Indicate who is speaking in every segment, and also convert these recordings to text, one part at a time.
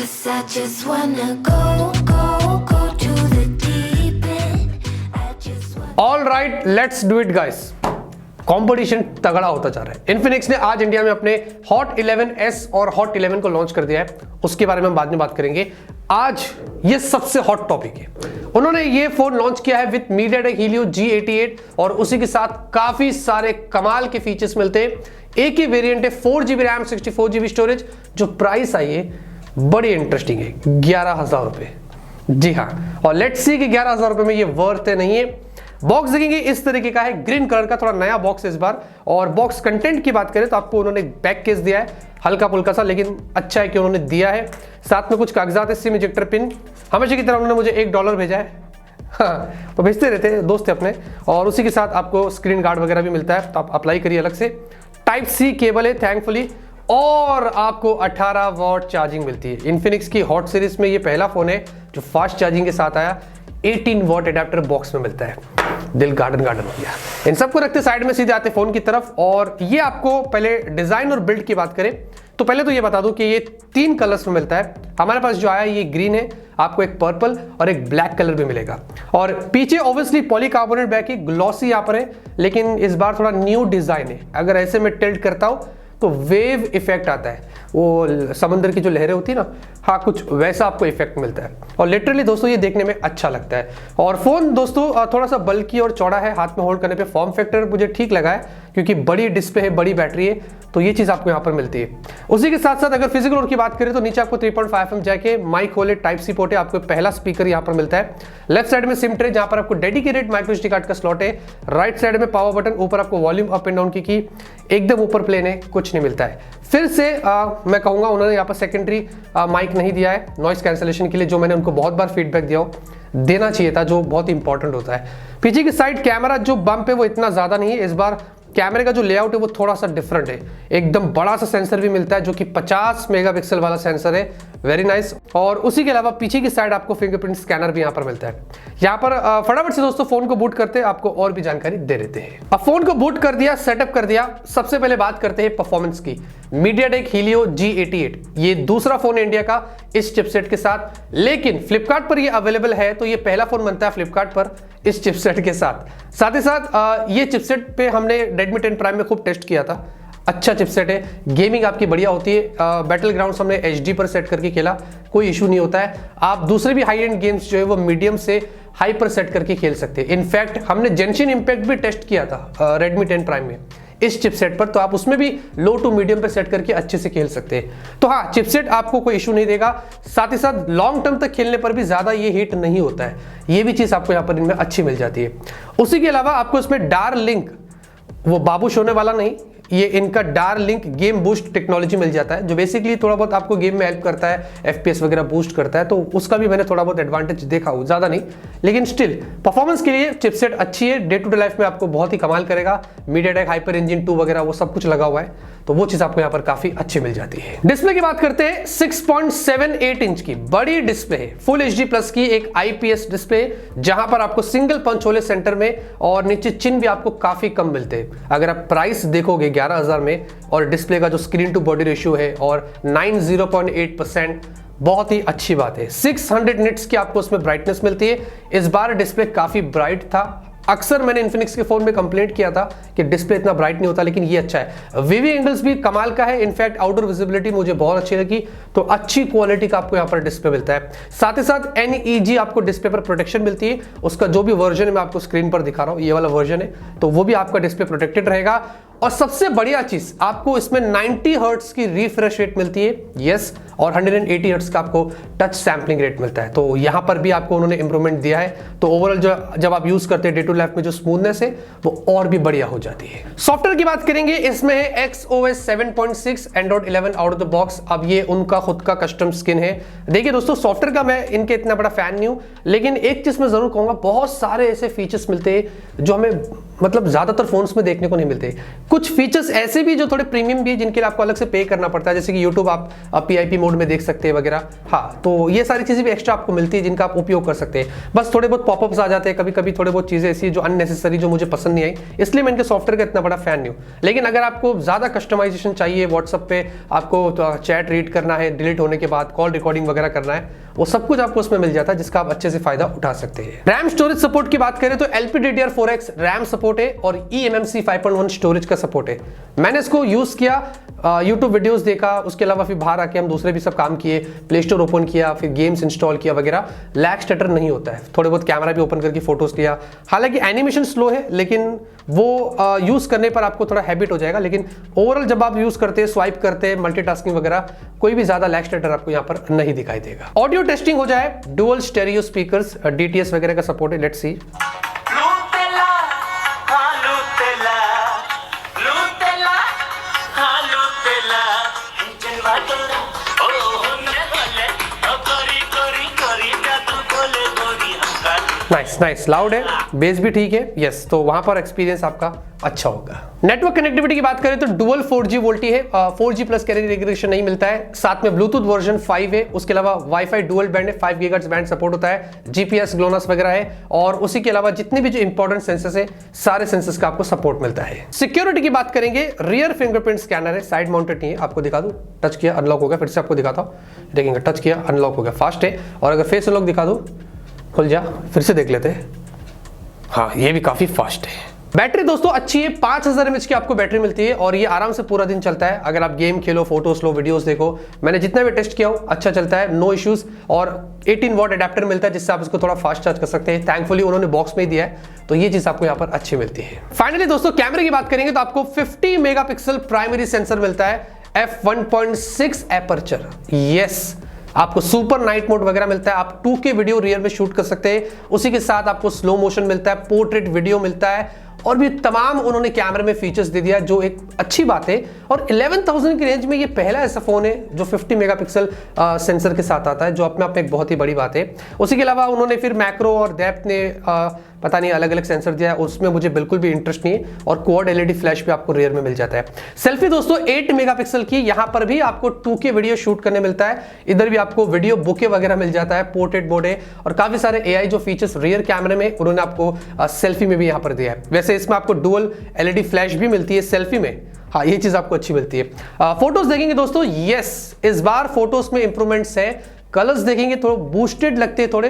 Speaker 1: 'Cause I just wanna go to the deep end. I just wanna...
Speaker 2: all right, let's do it guys. Competition तगड़ा होता जा रहा है। Infinix ने आज इंडिया में अपने हॉट 11S और हॉट 11 को लॉन्च कर दिया है, उसके बारे में हम बाद में बात करेंगे। आज ये सबसे हॉट टॉपिक है। उन्होंने ये फोन लॉन्च किया है विद MediaTek Helio G88 और उसी के साथ काफी सारे कमाल के फीचर्स मिलते हैं। एक ही वेरिएंट है 4GB रैम 64GB स्टोरेज। जो प्राइस आई है बड़ी इंटरेस्टिंग है, 11,000 रुपए। जी हाँ, और लेट्स सी कि 11,000 रुपए में ये वर्थ है नहीं है। बॉक्स देखेंगे इस तरीके का है, ग्रीन कलर का, थोड़ा नया बॉक्स है इस बार। और बॉक्स कंटेंट की बात करें तो आपको उन्होंने बैक केस दिया है, हल्का फुल्का सा, लेकिन अच्छा है कि उन्होंने दिया है। साथ में कुछ कागजात है, सिम इजेक्टर पिन। हमेशा की तरह उन्होंने मुझे $1 भेजा है। हाँ, तो भेजते रहते हैं दोस्त अपने। और उसी के साथ आपको स्क्रीन गार्ड वगैरह भी मिलता है, तो आप अप्लाई करिए अलग से। टाइप सी केबल है थैंकफुली, और आपको 18 वॉट चार्जिंग मिलती है। इन्फिनिक्स की हॉट सीरीज में ये पहला फोन है जो फास्ट चार्जिंग के साथ आया। 18 वॉट एडाप्टर बॉक्स में मिलता है। दिल गार्डन हो गया। इन सबको रखते साइड में, सीधे आते फोन की तरफ। और ये आपको पहले डिजाइन और बिल्ड की बात करें तो पहले तो ये बता दूं कि ये 3 कलर्स में मिलता है। हमारे पास जो आया ये ग्रीन है, आपको एक पर्पल और एक ब्लैक कलर भी मिलेगा। और पीछे ऑब्वियसली पॉलीकार्बोनेट बैक की ग्लॉसी यहाँ पर है, लेकिन इस बार थोड़ा न्यू डिजाइन है। अगर ऐसे में टिल्ट करता हूं तो वेव इफेक्ट आता है, वो समंदर की जो लहरें होती है ना, हाँ कुछ वैसा आपको इफेक्ट मिलता है। और लिटरली दोस्तों ये देखने में अच्छा लगता है। और फोन दोस्तों थोड़ा सा बल्की और चौड़ा है, हाथ में होल्ड करने पे फॉर्म फैक्टर मुझे ठीक लगा है, क्योंकि बड़ी डिस्प्ले है, बड़ी बैटरी है, तो ये चीज आपको यहाँ पर मिलती है। उसी के साथ साथ अगर फिजिकल और की बात करें तो नीचे आपको 3.5mm जैक है, माइक होल है, टाइप सी पोर्ट है, आपको पहला स्पीकर यहाँ पर मिलता है। लेफ्ट साइड में सिम ट्रे जहाँ पर आपको डेडिकेटेड माइक्रो SD कार्ड का स्लॉट है। राइट साइड में पावर बटन, ऊपर आपको वॉल्यूम अप एंड डाउन की एकदम ऊपर प्लेन है, कुछ नहीं मिलता है। फिर से मैं कहूंगा उन्होंने यहाँ पर सेकेंडरी माइक नहीं दिया है नॉइस कैंसलेशन के लिए, जो मैंने उनको बहुत बार फीडबैक दिया हो, देना चाहिए था, जो बहुत इंपॉर्टेंट होता है। पीछे की साइड कैमरा जो बम्प है वो इतना ज्यादा नहीं है। इस बार कैमरे का जो लेआउट है वो थोड़ा सा डिफरेंट है। एकदम बड़ा सा सेंसर भी मिलता है जो कि 50 मेगापिक्सल वाला सेंसर है, वेरी नाइस। और उसी के अलावा पीछे की साइड आपको फिंगरप्रिंट स्कैनर भी यहाँ पर मिलता है। यहाँ पर फटाफट से दोस्तों फोन को बूट करते आपको और भी जानकारी दे देते हैं। अब फोन को बूट कर दिया, सेटअप कर दिया, सबसे पहले बात करते हैं परफॉर्मेंस की। MediaTek Helio G88 ये दूसरा फोन है इंडिया का इस चिपसेट के साथ, लेकिन फ्लिपकार्ट पर ये अवेलेबल है, तो ये पहला फोन बनता है फ्लिपकार्ट पर इस चिपसेट के साथ। साथ ही साथ ये चिपसेट पे हमने Redmi 10 Prime में खूब टेस्ट किया था। अच्छा चिपसेट है, गेमिंग आपकी बढ़िया होती है। बैटल ग्राउंड्स हमने HD पर सेट करके खेला, कोई इशू नहीं होता है। आप दूसरे भी हाई एंड गेम्स जो है वो मीडियम से हाई पर सेट करके खेल सकते हैं। इनफैक्ट हमने जेंशिन इम्पैक्ट भी टेस्ट किया था Redmi 10 Prime में इस चिपसेट पर, तो आप उसमें भी लो टू मीडियम पे सेट करके अच्छे से खेल सकते हैं। तो हाँ, चिपसेट आपको कोई इशू नहीं देगा। साथ ही साथ लॉन्ग टर्म तक खेलने पर भी ज्यादा ये हीट नहीं होता है, ये भी चीज आपको यहाँ पर इनमें अच्छी मिल जाती है। उसी के अलावा आपको इसमें डार लिंक, वो बाबूश होने वाला नहीं, ये इनका डार लिंक गेम बूस्ट टेक्नोलॉजी मिल जाता है, जो बेसिकली थोड़ा बहुत आपको गेम में हेल्प करता है, FPS वगैरह बूस्ट करता है। तो उसका भी मैंने थोड़ा बहुत एडवांटेज देखा हो, ज्यादा नहीं, लेकिन स्टिल परफॉर्मेंस के लिए चिपसेट अच्छी है। डे टू डे लाइफ में आपको बहुत ही कमाल करेगा। MediaTek हाइपर इंजन 2 वगैरह वो सब कुछ लगा हुआ है, तो वो चीज आपको यहाँ पर काफी अच्छी मिल जाती है। डिस्प्ले की बात करते हैं, 6.78 इंच की बड़ी डिस्प्ले है, फुल HD प्लस की एक IPS डिस्प्ले, जहां पर आपको सिंगल पंच होल सेंटर में और नीचे चिन्ह भी आपको काफी कम मिलते हैं। अगर आप प्राइस देखोगे 11,000 में, और डिस्प्ले का जो स्क्रीन टू बॉडी रेशियो है और 90.8%, बहुत ही अच्छी बात है। 600 निट्स की आपको उसमें ब्राइटनेस मिलती है। इस बार डिस्प्ले काफी ब्राइट था। अक्सर मैंने इन्फिनिक्स के फोन में कंप्लेंट किया था कि डिस्प्ले इतना ब्राइट नहीं होता, लेकिन ये अच्छा है। वीवी एंगल्स भी कमाल का है। इनफैक्ट आउटडोर विजिबिलिटी मुझे बहुत अच्छी लगी, तो अच्छी क्वालिटी का आपको यहाँ पर डिस्प्ले मिलता है। साथ ही साथ NEG आपको डिस्प्ले पर प्रोटेक्शन मिलती है। उसका जो भी वर्जन है मैं आपको स्क्रीन पर दिखा रहा हूँ, ये वाला वर्जन है, तो वो भी आपका डिस्प्ले प्रोटेक्टेड रहेगा। और सबसे बढ़िया चीज, आपको इसमें 90 हर्ट्ज की रिफ्रेश रेट मिलती है, यस, और 180 हर्ट्ज का आपको टच सैम्पलिंग रेट मिलता है। तो यहां पर भी आपको उन्होंने इंप्रूवमेंट दिया है। तो ओवरऑल जब आप यूज करते हैं डे टू लाइफ में, जो स्मूथनेस है वो और भी बढ़िया हो जाती है। सॉफ्टवेयर की बात करेंगे, इसमें है XOS 7.6 Android 11 out of the box. अब ये उनका खुद का कस्टम स्किन है। देखिए दोस्तों, सॉफ्टवेयर का मैं इनके इतना बड़ा फैन नहीं हूं, लेकिन एक चीज मैं जरूर कहूंगा, बहुत सारे ऐसे फीचर्स मिलते हैं जो हमें मतलब ज़्यादातर फोन्स में देखने को नहीं मिलते। कुछ फीचर्स ऐसे भी जो थोड़े प्रीमियम भी है, जिनके लिए आपको अलग से पे करना पड़ता है, जैसे कि यूट्यूब आप PIP मोड में देख सकते हैं वगैरह। हाँ, तो ये सारी चीज़ें भी एक्स्ट्रा आपको मिलती है जिनका आप उपयोग कर सकते हैं। बस थोड़े बहुत पॉपअप्स आ जाते हैं कभी कभी, थोड़े बहुत चीज़ें ऐसी जो अननेसेसरी, जो मुझे पसंद नहीं आई, इसलिए मैं इनके सॉफ्टवेयर का इतना बड़ा फैन नहीं हूँ। लेकिन अगर आपको ज़्यादा कस्टमाइजेशन चाहिए, व्हाट्सअप पे आपको चैट रीड करना है डिलीट होने के बाद, कॉल रिकॉर्डिंग वगैरह करना है, वो सब कुछ आपको उसमें मिल जाता है, जिसका आप अच्छे से फायदा उठा सकते हैं। रैम स्टोरेज सपोर्ट की बात करें तो LPDDR4X रैम सपोर्ट है और eMMC 5.1 स्टोरेज का सपोर्ट है। मैंने इसको यूज किया, यूट्यूब वीडियोस देखा, उसके अलावा फिर बाहर आके हम दूसरे भी सब काम किए, प्ले स्टोर ओपन किया, फिर गेम्स इंस्टॉल किया वगैरह। लैग स्टटर नहीं होता है, थोड़े बहुत कैमरा भी ओपन करके फोटोज लिया। हालांकि एनिमेशन स्लो है, लेकिन वो यूज करने पर आपको थोड़ा हैबिट हो जाएगा। लेकिन ओवरऑल जब आप यूज करते हैं, स्वाइप करते हैं, मल्टीटास्किंग वगैरह, कोई भी ज्यादा लैग स्टटर आपको यहाँ पर नहीं दिखाई देगा। ऑडियो टेस्टिंग हो जाए, डुअल स्टेरियो स्पीकर्स, DTS वगैरह का सपोर्ट है। Let's see. नाइस लाउड है, बेस भी ठीक है, यस, तो वहां पर एक्सपीरियंस आपका अच्छा होगा। नेटवर्क कनेक्टिविटी की बात करें तो डुअल 4G वोल्टी है, 4G प्लस कैरियर एग्रीगेशन नहीं मिलता है। साथ में ब्लूटूथ वर्जन 5 है, उसके अलावा वाईफाई डुअल बैंड है, 5 GHz बैंड सपोर्ट होता है, GPS ग्लोनास वगैरह है, और उसी के अलावा जितने भी जो इंपॉर्टेंट सेंसर्स है, सारे सेंसर्स का आपको सपोर्ट मिलता है। सिक्योरिटी की बात करेंगे, रियर फिंगरप्रिंट स्कैनर है, साइड माउंटेड नहीं है। आपको दिखा दूं, टच किया अनलॉक हो गया, फिर से आपको दिखाता हूं, देखेंगे टच किया अनलॉक हो गया, फास्ट है। और अगर फेस अनलॉक दिखा दूं, खुल जा, फिर से देख लेते हैं, हाँ ये भी काफी फास्ट है। बैटरी दोस्तों अच्छी है, 5000 mAh की आपको बैटरी मिलती है और ये आराम से पूरा दिन चलता है। अगर आप गेम खेलो, फोटोज लो, वीडियोस देखो, मैंने जितना भी टेस्ट किया हो अच्छा चलता है, नो इश्यूज। और 18 वॉट अडेप्टर मिलता है, जिससे आप इसको थोड़ा फास्ट चार्ज कर सकते हैं। थैंकफुली उन्होंने बॉक्स में ही दिया है, तो ये चीज आपको यहाँ पर अच्छी मिलती है। फाइनली दोस्तों कैमरे की बात करेंगे तो आपको 50 मेगापिक्सल प्राइमरी सेंसर मिलता है, f1.6 एपर्चर, यस। आपको सुपर नाइट मोड वगैरह मिलता है, आप 2K वीडियो रियर में शूट कर सकते हैं। उसी के साथ आपको स्लो मोशन मिलता है, पोर्ट्रेट वीडियो मिलता है, और भी तमाम उन्होंने कैमरे में फीचर्स दे दिया, जो एक अच्छी बात है। और 11,000 की रेंज में ये पहला ऐसा फोन है जो 50 मेगापिक्सल सेंसर के साथ आता है, जो अपने आप में एक बहुत ही बड़ी बात है। उसी के अलावा उन्होंने फिर मैक्रो और डेप्थ ने पता नहीं अलग अलग सेंसर दिया है, उसमें मुझे बिल्कुल भी इंटरेस्ट नहीं है। और क्वाड LED फ्लैश भी आपको रियर में मिल जाता है। सेल्फी दोस्तों 8 मेगापिक्सल की, यहां पर भी आपको 2K वीडियो शूट करने मिलता है। इधर भी आपको वीडियो बुके वगैरह मिल जाता है, पोर्ट्रेट मोड है, और काफी सारे AI जो फीचर्स रियर कैमरे में उन्होंने आपको सेल्फी में भी यहां पर दिया है। वैसे इसमें आपको डुअल LED फ्लैश भी मिलती है सेल्फी में, हाँ ये चीज आपको अच्छी मिलती है। फोटोज देखेंगे दोस्तों, यस इस बार फोटोज में इंप्रूवमेंट्स है। कलर्स देखेंगे थोड़े बूस्टेड लगते हैं थोड़े,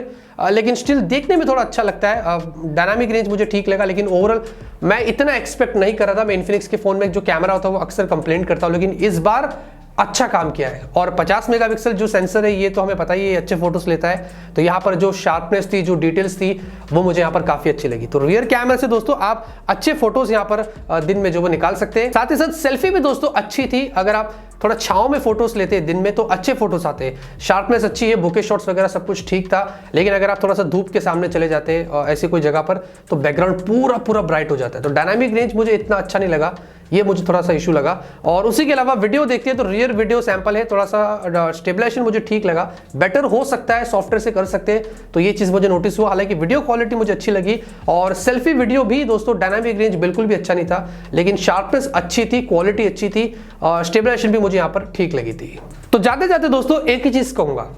Speaker 2: लेकिन स्टिल देखने में थोड़ा अच्छा लगता है। डायनामिक रेंज मुझे ठीक लगा, लेकिन ओवरऑल मैं इतना एक्सपेक्ट नहीं कर रहा था। मैं इन्फिनिक्स के फोन में जो कैमरा होता है वो अक्सर कंप्लेंट करता हूँ, लेकिन इस बार अच्छा काम किया है। और 50 मेगापिक्सल जो सेंसर है, ये तो हमें पता ही है अच्छे फोटोज लेता है। तो यहाँ पर जो शार्पनेस थी, जो डिटेल्स थी, वो मुझे यहाँ पर काफी अच्छी लगी। तो रियर कैमरा से दोस्तों आप अच्छे फोटोज यहाँ पर दिन में जो वो निकाल सकते हैं। साथ ही साथ सेल्फी भी दोस्तों अच्छी थी। अगर आप थोड़ा छांव में फोटोज लेते हैं दिन में तो अच्छे फोटोज आते हैं। शार्पनेस अच्छी है, बुके शॉट्स वगैरह सब कुछ ठीक था। लेकिन अगर आप थोड़ा सा धूप के सामने चले जाते हैं ऐसी कोई जगह पर, तो बैकग्राउंड पूरा ब्राइट हो जाता है। तो डायनामिक रेंज मुझे इतना अच्छा नहीं लगा, ये मुझे थोड़ा सा इशू लगा। और उसी के अलावा वीडियो देखते हैं तो रियर वीडियो सैंपल है, थोड़ा सा स्टेबलाइजेशन मुझे ठीक लगा, बेटर हो सकता है, सॉफ्टवेयर से कर सकते हैं, तो ये चीज मुझे नोटिस हुआ। हालांकि वीडियो क्वालिटी मुझे अच्छी लगी, और सेल्फी वीडियो भी दोस्तों डायनामिक रेंज बिल्कुल भी अच्छा नहीं था, लेकिन शार्पनेस अच्छी थी, क्वालिटी अच्छी थी, स्टेबलाइजेशन भी मुझे यहाँ पर ठीक लगी थी। तो जाते जाते दोस्तों एक ही चीज कहूंगा,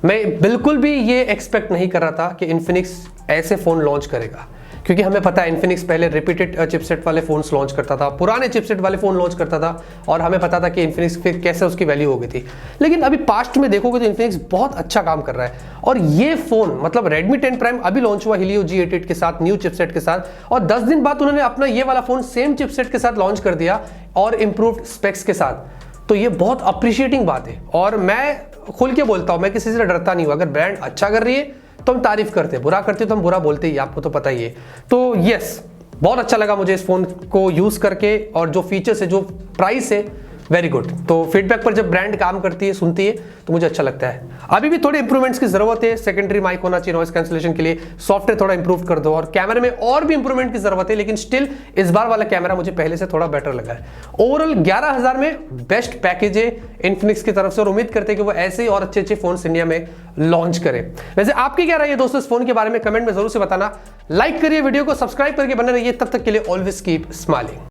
Speaker 2: मैं बिल्कुल भी ये एक्सपेक्ट नहीं कर रहा था कि इन्फिनिक्स ऐसे फोन लॉन्च करेगा, क्योंकि हमें पता है इन्फिनिक्स पहले रिपीटेड चिपसेट वाले फोन्स लॉन्च करता था, पुराने चिपसेट वाले फोन लॉन्च करता था, और हमें पता था कि इन्फिनिक्स फिर कैसे उसकी वैल्यू हो गई थी। लेकिन अभी पास्ट में देखोगे तो इन्फिनिक्स बहुत अच्छा काम कर रहा है। और ये फोन मतलब Redmi 10 Prime अभी लॉन्च हुआ Helio G88 के साथ, न्यू चिपसेट के साथ, और 10 दिन बाद उन्होंने अपना ये वाला फोन सेम चिपसेट के साथ लॉन्च कर दिया और इंप्रूव्ड स्पेक्स के साथ। तो ये बहुत अप्रिशिएटिंग बात है, और मैं खुल के बोलता हूं, मैं किसी से डरता नहीं हूं। अगर ब्रांड अच्छा कर रही है तो हम तारीफ करते हैं, बुरा करते हैं तो हम बुरा बोलते ही, आपको तो पता ही है। तो यस बहुत अच्छा लगा मुझे इस फोन को यूज करके, और जो फीचर्स है, जो प्राइस है, वेरी गुड। तो फीडबैक पर जब ब्रांड काम करती है, सुनती है, तो मुझे अच्छा लगता है। अभी भी थोड़े इंप्रूवमेंट्स की जरूरत है। सेकेंडरी माइक होना चाहिए नॉइस कैंसिलेशन के लिए, सॉफ्टवेयर थोड़ा इंप्रूव कर दो, और कैमरे में और भी इंप्रूवमेंट की जरूरत है, लेकिन स्टिल इस बार वाला कैमरा मुझे पहले से थोड़ा बेटर लगा है। ओवरऑल 11,000 में बेस्ट पैकेज है इन्फिनिक्स की तरफ से, और उम्मीद करते हैं कि वो ऐसे ही और अच्छे अच्छे फोन इंडिया में लॉन्च करें। वैसे आपकी क्या राय है दोस्तों इस फोन के बारे में, कमेंट में जरूर से बताना। लाइक करिए वीडियो को, सब्सक्राइब करके बने रहिए। तब तक के लिए ऑलवेज कीप स्माइलिंग।